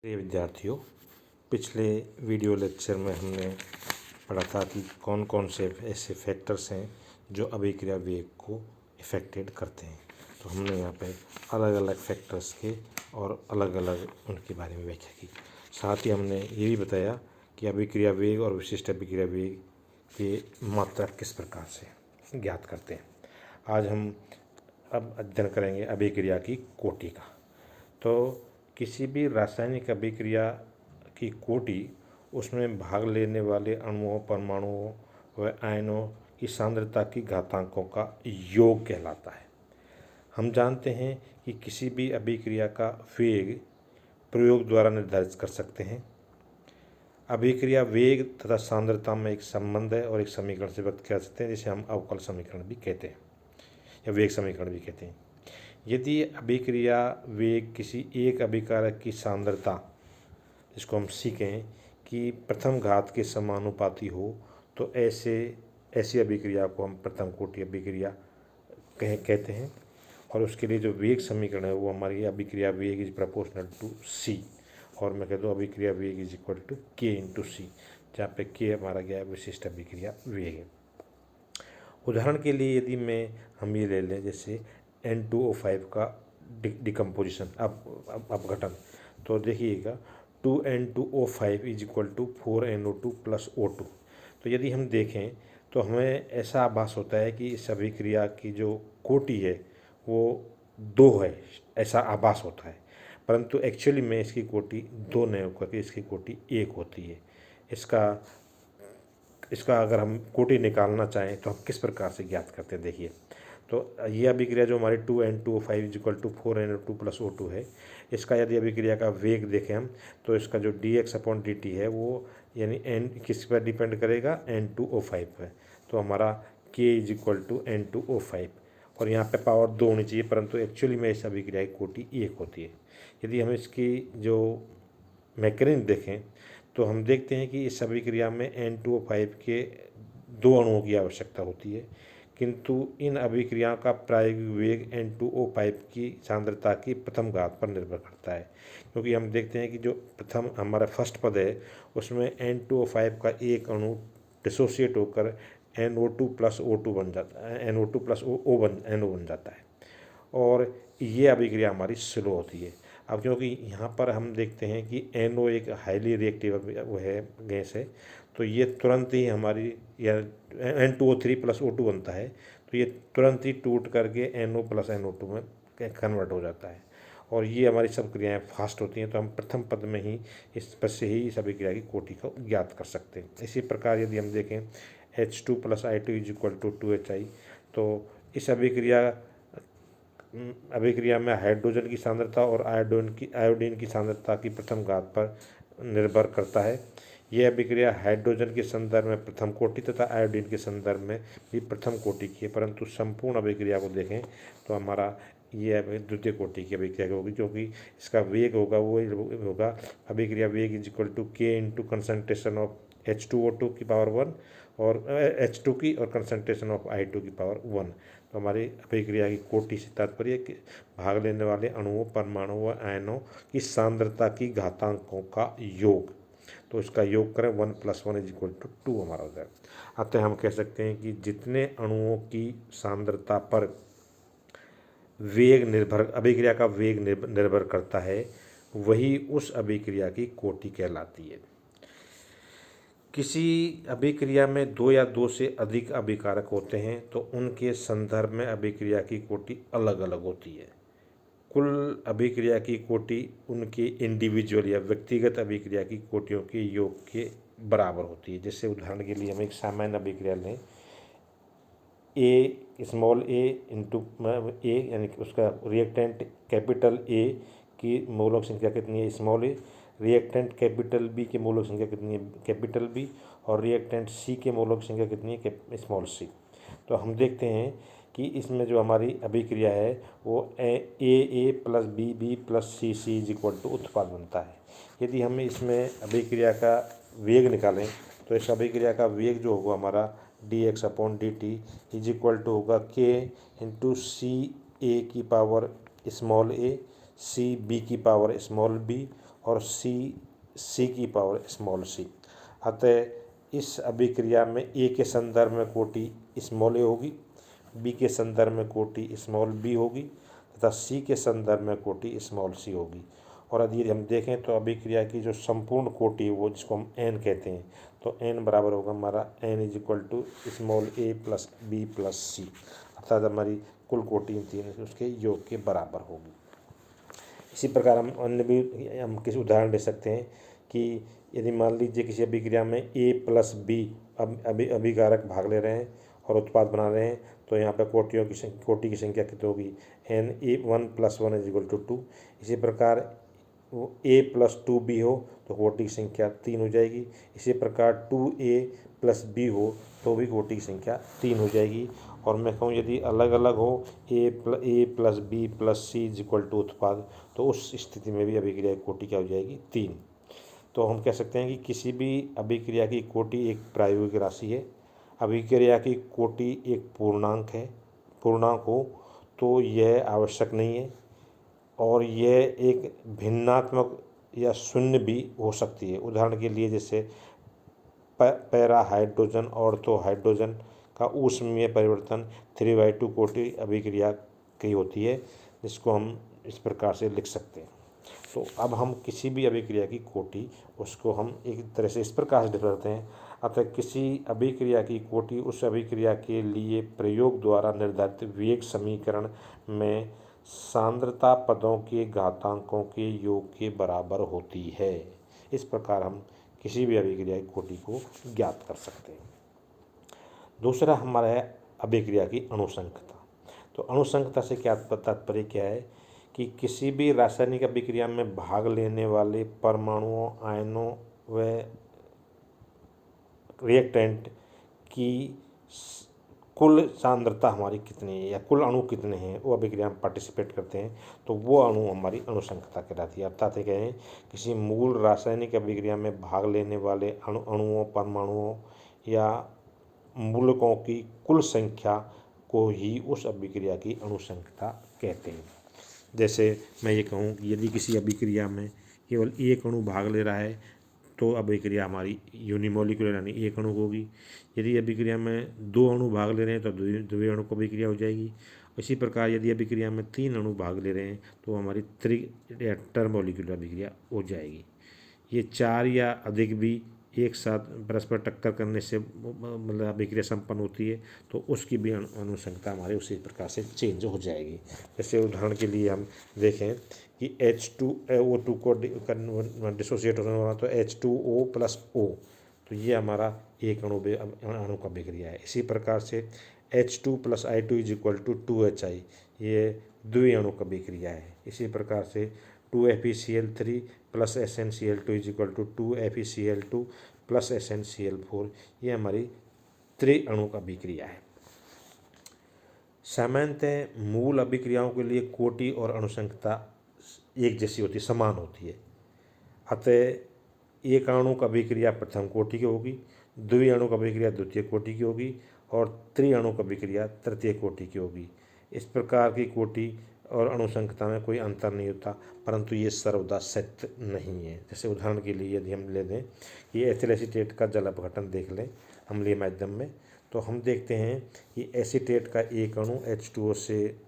प्रिय विद्यार्थियों, पिछले वीडियो लेक्चर में हमने पढ़ा था कि कौन कौन से ऐसे फैक्टर्स हैं जो अभिक्रिया वेग को इफेक्टेड करते हैं। तो हमने यहाँ पे अलग अलग फैक्टर्स के और अलग अलग उनके बारे में व्याख्या की। साथ ही हमने ये भी बताया कि अभिक्रिया वेग और विशिष्ट अभिक्रिया वेग की मात्रा किस प्रकार से ज्ञात करते हैं। आज हम अब अध्ययन करेंगे अभिक्रिया की कोटि का। तो किसी भी रासायनिक अभिक्रिया की कोटि उसमें भाग लेने वाले अणुओं, परमाणुओं व आयनों की सांद्रता की घातांकों का योग कहलाता है। हम जानते हैं कि किसी भी अभिक्रिया का वेग प्रयोग द्वारा निर्धारित कर सकते हैं। अभिक्रिया वेग तथा सांद्रता में एक संबंध है और एक समीकरण से व्यक्त कर सकते हैं, जिसे हम अवकल समीकरण भी कहते हैं या वेग समीकरण भी कहते हैं। यदि अभिक्रिया वेग किसी एक अभिकारक की सांद्रता, जिसको हम सीखें कि प्रथम घात के समानुपाती हो, तो ऐसी अभिक्रिया को हम प्रथम कोटि अभिक्रिया कहते हैं। और उसके लिए जो वेग समीकरण है वो हमारी अभिक्रिया वेग इज प्रोपोर्शनल टू सी, और मैं कह दूँ अभिक्रिया वेग इज इक्वल टू के इंटू सी, जहाँ पे के हमारा गया विशिष्ट अभिक्रिया वेग है। उदाहरण के लिए यदि हम ये ले लें जैसे N2O5 का डिकम्पोजिशन अपघटन, तो देखिएगा 2N2O5 is equal to 4NO2 plus O2। तो यदि हम देखें तो हमें ऐसा आभास होता है कि इस अभिक्रिया की जो कोटि है वो 2 है, ऐसा आभास होता है, परंतु एक्चुअली में इसकी कोटि 2 नहीं होकर इसकी कोटि 1 होती है। इसका अगर हम कोटि निकालना चाहें तो हम किस प्रकार से ज्ञात करते हैं, देखिए। तो ये अभिक्रिया जो हमारी 2N2O5 is equal to 4NO2 plus O2 है, इसका यदि अभिक्रिया का वेग देखें हम, तो इसका जो dx/dt है वो यानी n किस पर डिपेंड करेगा, N2O5 पर। तो हमारा k is equal to N2O5, और यहाँ पे पावर 2 होनी चाहिए, परंतु एक्चुअली में इस अभिक्रिया की कोटि 1 होती है। यदि हम इसकी जो मैकेनिज्म देखें तो हम देखते हैं कि इस अभिक्रिया में N2O5 के 2 अणुओं की आवश्यकता होती है, किंतु इन अभिक्रियाओं का प्रायोगिक वेग N2O5 की सांद्रता की प्रथम घात पर निर्भर करता है, क्योंकि हम देखते हैं कि जो प्रथम हमारा फर्स्ट पद है उसमें N2O5 का एक अणु डिसोसिएट होकर NO2 प्लस O2 बन जाता है, NO2 प्लस NO बन जाता है, और ये अभिक्रिया हमारी स्लो होती है। अब क्योंकि यहाँ पर हम देखते हैं कि NO एक हाईली रिएक्टिव वो है, गैस है, तो ये तुरंत ही हमारी या N2O3 प्लस O2 बनता है, तो ये तुरंत ही टूट करके NO प्लस NO2 में कन्वर्ट हो जाता है, और ये हमारी सब क्रियाएँ फास्ट होती हैं। तो हम प्रथम पद में ही इस पद से ही इस अभिक्रिया की कोटि को ज्ञात कर सकते हैं। इसी प्रकार यदि हम देखें H2 plus I2 is equal to 2HI, तो इस अभिक्रिया में हाइड्रोजन की सांद्रता और आयोडीन की सांद्रता की प्रथम घात पर निर्भर करता है। यह अभिक्रिया हाइड्रोजन के संदर्भ में प्रथम कोटि तथा आयोडीन के संदर्भ में भी प्रथम कोटि की है, परंतु संपूर्ण अभिक्रिया को देखें तो हमारा ये द्वितीय कोटि की अभिक्रिया होगी, क्योंकि इसका वेग होगा वो होगा अभिक्रिया वेग इज इक्वल टू के इंटू कंसनट्रेशन ऑफ H2O2 की पावर 1 और H2 की और कंसनट्रेशन ऑफ I2 की पावर 1। तो हमारी अभिक्रिया की कोटि से तात्पर्य कि भाग लेने वाले अणुओं, परमाणुओं व आयनों की सांद्रता की घातांकों का योग। तो इसका योग करें 1 + 1 इज इक्वल टू 2 हमारा हो जाएगा। अतः हम कह सकते हैं कि जितने अणुओं की सांद्रता पर अभिक्रिया का वेग निर्भर करता है, वही उस अभिक्रिया की कोटि कहलाती है। किसी अभिक्रिया में 2 या 2 से अधिक अभिकारक होते हैं तो उनके संदर्भ में अभिक्रिया की कोटि अलग अलग होती है। कुल अभिक्रिया की कोटि उनके इंडिविजुअल या व्यक्तिगत अभिक्रिया की कोटियों के योग के बराबर होती है। जैसे उदाहरण के लिए हम एक सामान्य अभिक्रिया लें, स्मॉल a इंटू ए, यानी कि उसका रिएक्टेंट कैपिटल A की मोलक संख्या कितनी है, small a, reactant capital B की मोलक संख्या कितनी है, कैपिटल B, और रिएक्टेंट C के मोलक संख्या कितनी है, स्मॉल c। तो हम देखते हैं कि इसमें जो हमारी अभिक्रिया है वो A plus B plus C is equal to उत्पाद बनता है। यदि हम इसमें अभिक्रिया का वेग निकालें तो इस अभिक्रिया का वेग जो होगा हमारा dx/dt इज इक्वल टू होगा k इंटू सी ए की power small a, c b की पावर स्मॉल b, और सी की पावर स्मॉल सी। अतः इस अभिक्रिया में ए के संदर्भ में कोटि स्मॉल ए होगी, बी के संदर्भ में कोटि स्मॉल बी होगी तथा सी के संदर्भ में कोटि स्मॉल सी होगी। और यदि हम देखें तो अभिक्रिया की जो संपूर्ण कोटि है वो जिसको हम एन कहते हैं, तो एन बराबर होगा हमारा n is equal to small a plus b plus c, अर्थात हमारी कुल कोटि इन तीन उसके योग के बराबर होगी। इसी प्रकार हम अन्य भी हम किसी उदाहरण दे सकते हैं कि यदि मान लीजिए किसी अभिक्रिया में ए प्लस बी अभिकारक भाग ले रहे हैं और उत्पाद बना रहे हैं, तो यहाँ पर कोटि की संख्या कितनी होगी, एन ए 1 + 1 = 2। इसी प्रकार ए प्लस 2b हो तो कोटि की संख्या 3 हो जाएगी। इसी प्रकार 2a + b हो तो भी कोटि की संख्या 3 हो जाएगी। और मैं कहूँ यदि अलग अलग हो a + b + c = उत्पाद, तो उस स्थिति में भी अभिक्रिया की कोटि क्या हो जाएगी, 3। तो हम कह सकते हैं कि किसी भी अभिक्रिया की कोटि एक प्रायोगिक राशि है। अभिक्रिया की कोटि एक पूर्णांक हो तो यह आवश्यक नहीं है, और यह एक भिन्नात्मक या शून्य भी हो सकती है। उदाहरण के लिए जैसे पैरा हाइड्रोजन ऑर्थो हाइड्रोजन का ऊष्मीय परिवर्तन 3/2 कोटि अभिक्रिया की होती है, जिसको हम इस प्रकार से लिख सकते हैं। तो अब हम किसी भी अभिक्रिया की कोटि उसको हम एक तरह से इस प्रकार से लिख सकते हैं। अतः किसी अभिक्रिया की कोटि उस अभिक्रिया के लिए प्रयोग द्वारा निर्धारित वेग समीकरण में सांद्रता पदों के घातांकों के योग के बराबर होती है। इस प्रकार हम किसी भी अभिक्रिया की कोटि को ज्ञात कर सकते हैं। दूसरा हमारा है अभिक्रिया की अणुसंख्यता। तो अणुसंख्यता से क्या तात्पर्य क्या है कि किसी भी रासायनिक अभिक्रिया में भाग लेने वाले परमाणुओं, आयनों व रिएक्टेंट की कुल सांद्रता हमारी कितनी है या कुल अणु कितने हैं वो अभिक्रिया में पार्टिसिपेट करते हैं, तो वो अणु हमारी अणुसंख्यता कहलाती है। अर्थात ये कहें किसी मूल रासायनिक अभिक्रिया में भाग लेने वाले अणुओं, परमाणुओं या मूलकों की कुल संख्या को ही उस अभिक्रिया की अणुसंख्यता कहते हैं। जैसे मैं ये कहूँ कि यदि किसी अभिक्रिया में केवल एक अणु भाग ले रहा है तो अभिक्रिया हमारी यूनिमोलिकुलर यानी एक अणु होगी। यदि अभिक्रिया में 2 अणु भाग ले रहे हैं तो द्वितीय अणु की अभिक्रिया हो जाएगी। इसी प्रकार यदि अभिक्रिया में 3 अणु भाग ले रहे हैं तो हमारी टर्मोलिकुलर अभिक्रिया हो जाएगी। ये 4 या अधिक भी एक साथ परस्पर टक्कर करने से मतलब अभिक्रिया संपन्न होती है, तो उसकी भी अणुसंख्यता हमारे उसी प्रकार से चेंज हो जाएगी। जैसे उदाहरण के लिए हम देखें कि H2O2 को डिसोसिएट होने वाला तो H2O + O, तो ये हमारा एक अणु का अभिक्रिया है। इसी प्रकार से H2 + I2 = 2HI, ये द्वि अणु का अभिक्रिया है। इसी प्रकार से 2FeCl3 + SnCl2 = 2FeCl2 + SnCl4, ये हमारी त्रि-अणु का अभिक्रिया है। सामान्यतः मूल अभिक्रियाओं के लिए कोटि और अणुसंख्यता एक जैसी होती है, समान होती है। अतः एक अणु का अभिक्रिया प्रथम कोटि की होगी, द्वि-अणु का अभिक्रिया द्वितीय कोटि की होगी और त्रि-अणु का अभिक्रिया तृतीय कोटि की होगी। इस प्रकार की कोटि और अणुसंख्यता में कोई अंतर नहीं होता, परंतु ये सर्वदा सत्य नहीं है। जैसे उदाहरण के लिए यदि हम ले लें कि एथिल एसीटेट का जल अपघटन देख लें अम्लीय माध्यम में, तो हम देखते हैं कि एसीटेट का एक अणु H2O से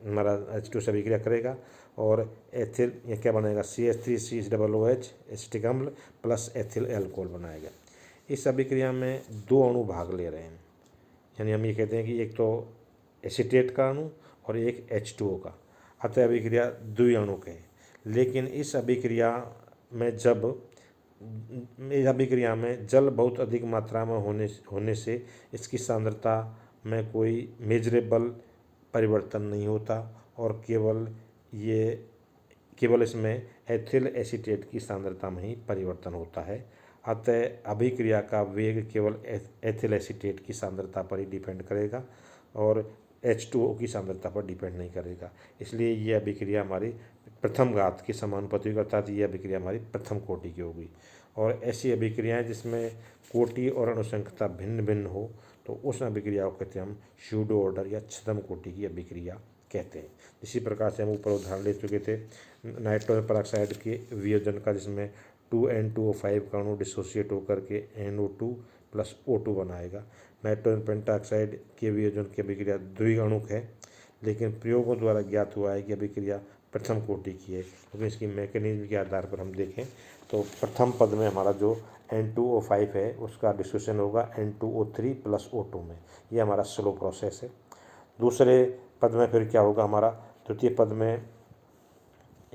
हमारा H2O से अभिक्रिया करेगा और एथिल ये क्या बनाएगा, CH3COOH एसिटिक अम्ल + एथिल एल्कोहल बनाएगा। इस अभिक्रिया में 2 अणु भाग ले रहे हैं, यानी हम ये कहते हैं कि एक तो एसीटेट का अणु और एक H2O का। अतः अभिक्रिया द्वि-अणुक है। लेकिन इस अभिक्रिया में जल बहुत अधिक मात्रा में होने से इसकी सांद्रता में कोई मेजरेबल परिवर्तन नहीं होता और केवल इसमें एथिल एसीटेट की सांद्रता में ही परिवर्तन होता है। अतः अभिक्रिया का वेग केवल एथिल एसीटेट की सांद्रता पर ही डिपेंड करेगा और H2O की सांद्रता पर डिपेंड नहीं करेगा। इसलिए यह अभिक्रिया हमारी प्रथम घात की समानुपाती होगी, अर्थात यह अभिक्रिया हमारी प्रथम कोटि की होगी। और ऐसी अभिक्रियाएं जिसमें कोटि और अणुसंख्यता भिन्न भिन्न हो तो उस अभिक्रिया को कहते हैं हम स्यूडो ऑर्डर या छद्म कोटि की अभिक्रिया कहते हैं। इसी प्रकार से हम ऊपर उदाहरण ले चुके थे नाइट्रोजन परऑक्साइड के वियोजन का, जिसमें 2N2O5 का अणु डिसोसिएट होकर के NO2 + O2 बनाएगा। नाइट्रोजन पेंटाऑक्साइड के वियोजन की अभिक्रिया द्विअणुक है, लेकिन प्रयोगों द्वारा ज्ञात हुआ है कि अभिक्रिया प्रथम कोटि की है, क्योंकि इसकी मैकेनिज्म के आधार पर हम देखें तो प्रथम पद में हमारा जो N2O5 है उसका डिसोसिएशन होगा N2O3 + O2 में। ये हमारा स्लो प्रोसेस है। दूसरे पद में फिर क्या होगा, हमारा तृतीय पद में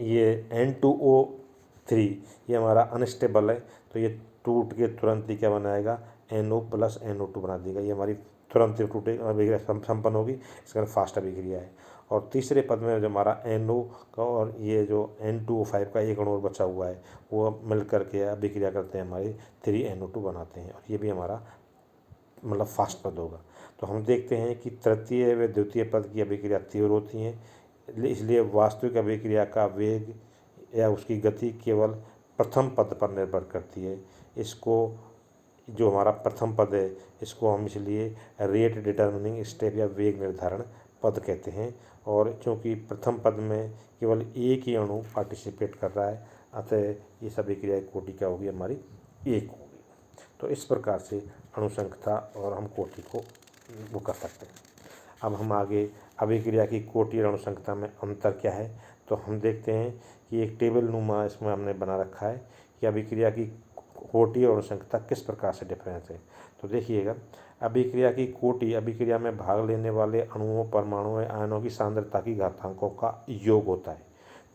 ये N2O3 ये हमारा अनस्टेबल है, तो ये टूट के तुरंत ही क्या बनाएगा, NO + NO2 बना देगा। ये हमारी तुरंत टूटे अभिक्रिया संपन्न होगी, इसका फास्ट अभिक्रिया है। और तीसरे पद में जो हमारा NO का और ये जो N2O5 का एक अणु और बचा हुआ है वो मिल करके अभिक्रिया करते हैं, हमारी 3NO2 बनाते हैं, और ये भी हमारा मतलब फास्ट पद होगा। तो हम देखते हैं कि तृतीय व द्वितीय पद की अभिक्रिया तीव्र होती हैं, इसलिए वास्तविक अभिक्रिया का वेग या उसकी गति केवल प्रथम पद पर निर्भर करती है। इसको जो हमारा प्रथम पद है इसको हम इसलिए रेट डिटर्मिनिंग स्टेप या वेग निर्धारण पद कहते हैं। और क्योंकि प्रथम पद में केवल एक ही अणु पार्टिसिपेट कर रहा है, अतः इस अभिक्रिया की कोटि क्या होगी, हमारी एक होगी। तो इस प्रकार से अणुसंख्यता और हम कोटि को वो कर सकते हैं। अब हम आगे अभिक्रिया की कोटि और अणुसंख्यता में अंतर क्या है, तो हम देखते हैं कि एक टेबल नुमा इसमें हमने बना रखा है कि अभिक्रिया की कोटि और अणुसंख्यता किस प्रकार से डिफरेंस है। तो देखिएगा, अभिक्रिया की कोटि अभिक्रिया में भाग लेने वाले अणुओं, परमाणुओं या आयनों की सांद्रता की घातांकों का योग होता है,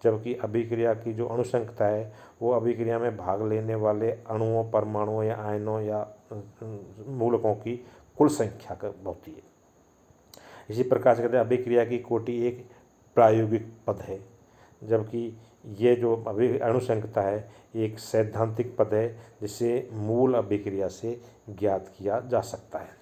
जबकि अभिक्रिया की जो अणुसंख्यता है वो अभिक्रिया में भाग लेने वाले अणुओं, परमाणुओं या आयनों या मूलकों की कुल संख्या का होती है। इसी प्रकार से कहते हैं अभिक्रिया की कोटि एक प्रायोगिक पद है, जबकि ये जो अणुसंख्यता है एक सैद्धांतिक पद है जिसे मूल अभिक्रिया से ज्ञात किया जा सकता है।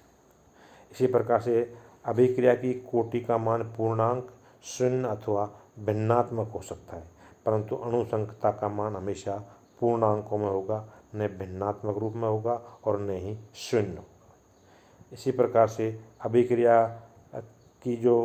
इसी प्रकार से अभिक्रिया की कोटि का मान पूर्णांक, शून्य अथवा भिन्नात्मक हो सकता है, परंतु अणुसंख्यता का मान हमेशा पूर्णांकों में होगा, न भिन्नात्मक रूप में होगा और न ही शून्य होगा। इसी प्रकार से अभिक्रिया की जो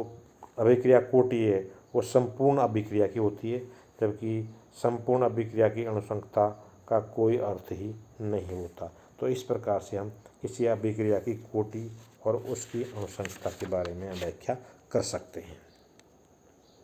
अभिक्रिया कोटि है वो संपूर्ण अभिक्रिया की होती है, जबकि संपूर्ण अभिक्रिया की अणुसंख्यता का कोई अर्थ ही नहीं होता। तो इस प्रकार से हम किसी अभिक्रिया की कोटि और उसकी अणुसंख्यता के बारे में व्याख्या कर सकते हैं।